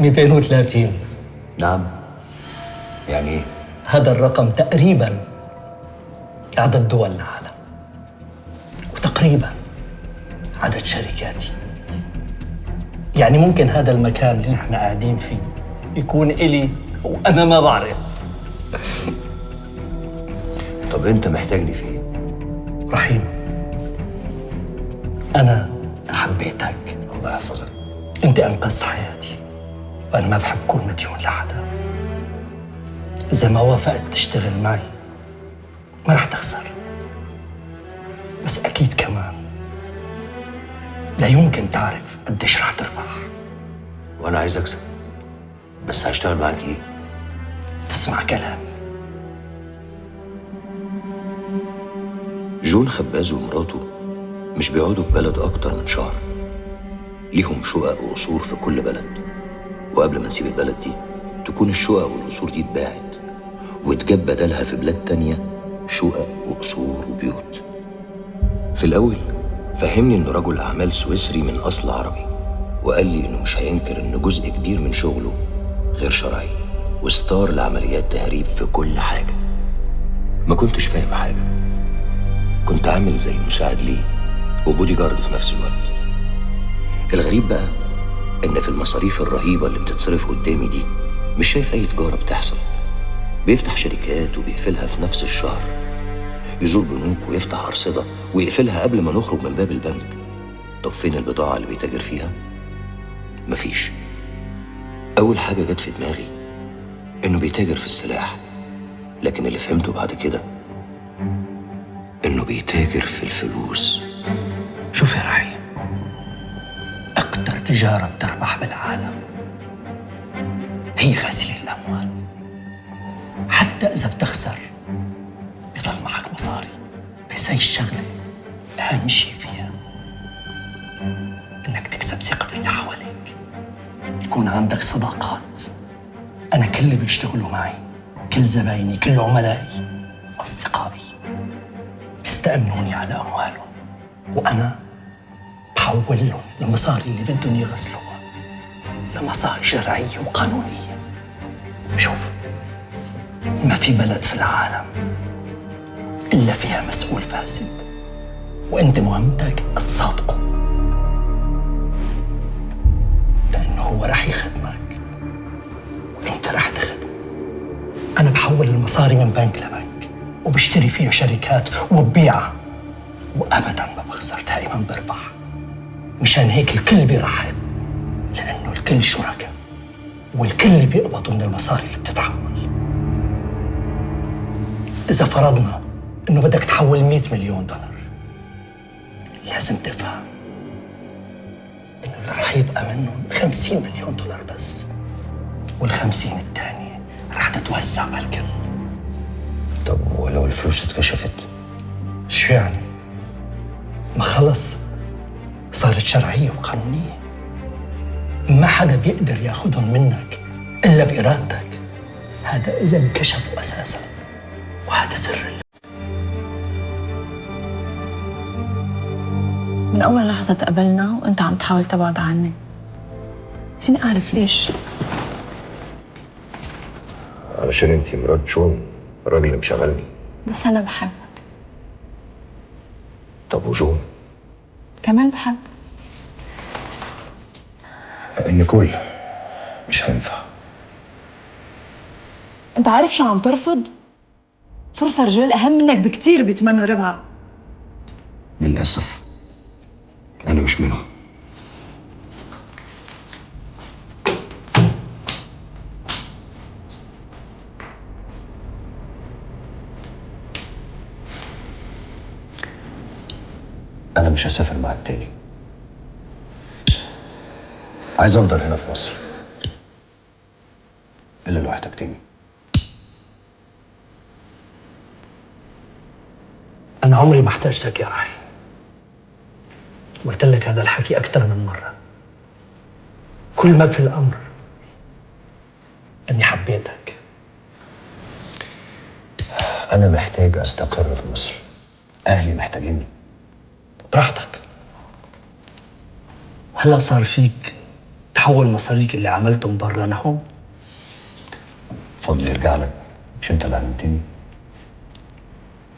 230. نعم، يعني ايه؟ هذا الرقم تقريبا عدد دول العالم، وتقريبا عدد شركاتي. يعني ممكن هذا المكان اللي نحن قاعدين فيه يكون إلي وأنا ما بعرف. طب انت محتاجني في ايه؟ رحيم، أنا حبيتك. الله يحفظك. أنت أنقذت حياتي، وأنا ما بحب كون مديون لحدا. إذا ما وافقت تشتغل معي ما رح تخسر، بس أكيد كمان لا يمكن تعرف قديش رح تربح. وانا عايز اكسب، بس هشتغل معاك ايه؟ تسمع كلامي. جون خباز ومراته مش بيقعدوا في بلد اكتر من شهر. ليهم شقق وقصور في كل بلد، وقبل ما نسيب البلد دي تكون الشقق والقصور دي اتباعت واتجاب بدلها في بلاد تانية شقق وقصور وبيوت. في الأول فهمني إنه رجل أعمال سويسري من أصل عربي، وقال لي إنه مش هينكر إن جزء كبير من شغله غير شرعي وستار لعمليات تهريب في كل حاجة. ما كنتش فاهم حاجة، كنت عامل زي مساعد ليه وبودي جارد في نفس الوقت. الغريب بقى إن في المصاريف الرهيبة اللي بتتصرف قدامي دي مش شايف أي تجارة بتحصل. بيفتح شركات وبيقفلها في نفس الشهر، يزور بنوك ويفتح أرصدة ويقفلها قبل ما نخرج من باب البنك. طب فين البضاعة اللي بيتاجر فيها؟ مفيش. أول حاجة جت في دماغي إنه بيتاجر في السلاح، لكن اللي فهمته بعد كده إنه بيتاجر في الفلوس. شوف يا رحيم، أكتر تجارة بتربح بالعالم هي غسيل الأموال. حتى إذا بتخسر بيضل معك مصاري، بس هي الشغلة أهم شيء فيها إنك تكسب ثقة اللي حواليك، يكون عندك صداقات. أنا كل اللي بيشتغلوا معي، كل زبايني، كل عملائي، أصدقائي، بيستأمنوني على أموالهم، وأنا بحول لهم المصاري اللي بدهم يغسلوها لمصاري شرعية وقانونية. شوف، ما في بلد في العالم إلا فيها مسؤول فاسد، وأنت مهمتك تصادقه، لأنه هو رح يخدمك وأنت رح تخدمه. أنا بحول المصاري من بنك لبنك، وبشتري فيها شركات وببيعها، وأبداً ما بخسر، دائماً بربح. مشان هيك الكل بيرحب، لأنه الكل شركاء، والكل بيقبضوا من المصاري اللي بتتحول. إذا فرضنا إنه بدك تحول 100 مليون دولار، لازم تفهم إنه اللي رح يبقى منهم 50 مليون دولار بس، وال50 التانية رح تتوزع على الكل. طب ولو الفلوس اتكشفت؟ شو يعني؟ ما خلص صارت شرعية وقانونية، ما حدا بيقدر ياخدهم منك إلا بإرادتك. هذا إذا انكشفوا أساساً، وهذا سر من أول لحظة تقابلنا وأنت عم تحاول تبعد عني. فيني أعرف ليش؟ علشان انتي مرات جون، الراجل اللي مشغلني. بس أنا بحبك. طب وجون؟ كمان بحب. نيكول مش هينفع. أنت عارف شو عم ترفض؟ فرصة رجال أهم منك بكتير بيتمنوا ربحها. للأسف أنا مش منهم. أنا مش هسافر معاك تاني، عايز أفضل هنا في مصر إلا لو احتجتني. أنا عمري ما احتاجتك يا رحيم، قلت لك هذا الحكي أكثر من مرة. كل ما في الأمر أني حبيتك. أنا محتاج أستقر في مصر، أهلي تحول مصاريك اللي عملتهم برا لهون. فضل يرجع لك، مش انت اللي علمتني.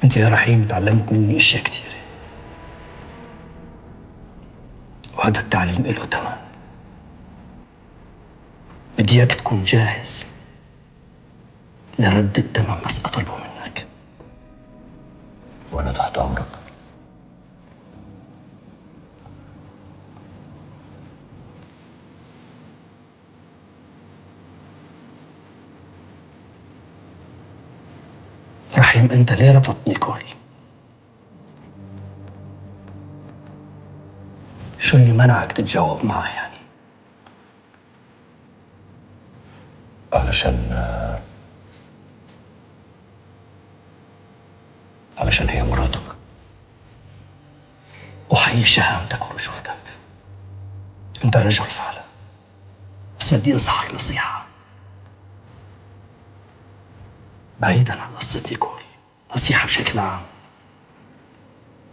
انت يا رحيم تعلمت مني اشياء كتيرة، وهذا التعليم له ثمن. بدي اياك تكون جاهز لرد الثمن بس اطلبه منك. وانا تحت امرك. رحيم انت ليه رفضت نيكول؟ شو اللي منعك تتجاوب معها يعني؟ علشان هي مراتك. أحيي شهامتك ورجولتك، أنت رجل فعلا. بس بدي أنصحك نصيحة بعيدا عن قصة نيكول، نصيحة بشكل عام.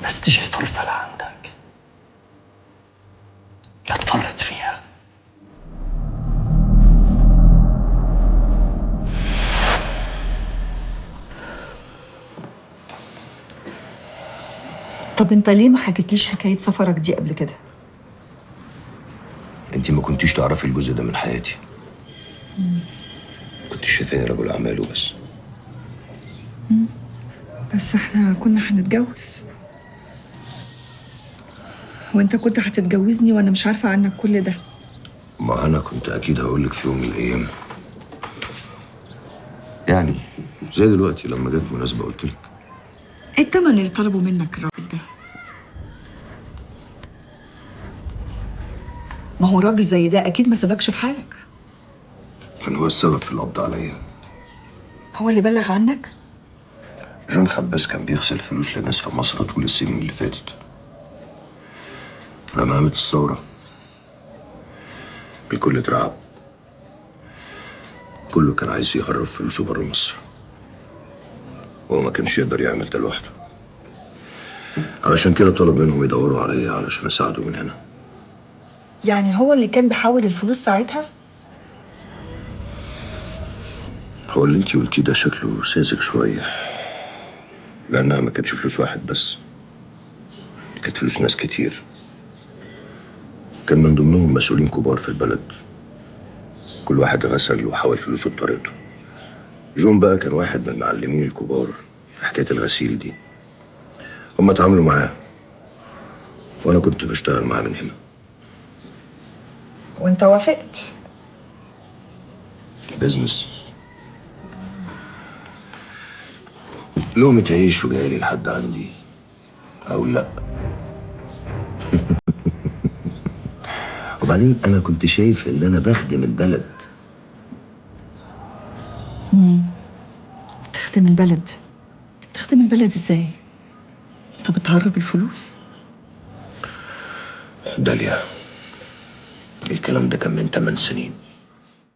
بس تجي الفرصة لعندك لا تفرط فيها. طب انت ليه ما حكيتليش حكاية سفرك دي قبل كده؟ انت ما كنتيش تعرفي الجزء ده من حياتي. كنتش شايفاني رجل اعمال وبس. بس احنا كنا هنتجوز، وانت كنت هتتجوزني وانا مش عارفة عنك كل ده. ما انا كنت اكيد هقول لك في يوم من الايام، يعني زي دلوقتي لما جت مناسبه قلت لك. ايه التمن اللي طلبه منك الراجل ده؟ ما هو راجل زي ده اكيد ما سابكش في حالك. كان هو السبب في القبض عليا. هو اللي بلغ عنك؟ جون خباز كان بيغسل فلوس لناس في مصر طول السنين اللي فاتت. لما قامت الثوره الكل اترعب، كله كان عايز يهرب فلوسه بره مصر، وهو ما كانش يقدر يعمل ده لوحده. علشان كده طلب منهم يدوروا عليا علشان اساعده من هنا. يعني هو اللي كان بيحول الفلوس ساعتها؟ هو اللي انتي قلتيه ده شكله ساذج شويه، لانها ما كانتش فلوس واحد بس، دي كانت فلوس ناس كتير. كان من ضمنهم مسؤولين كبار في البلد، كل واحد غسل وحول فلوسه بطريقته. جون بقى كان واحد من المعلمين الكبار في حكايه الغسيل دي. هما اتعاملوا معاه وانا كنت بشتغل معاه من هنا. وانت وافقت؟ بيزنس. لقمة عيش وجايلي لحد عندي او لا. وبعدين انا كنت شايف ان انا بخدم البلد. تخدم البلد؟ تخدم البلد ازاي؟ انت بتهرب الفلوس؟ داليا، الكلام ده كان من 8 سنين.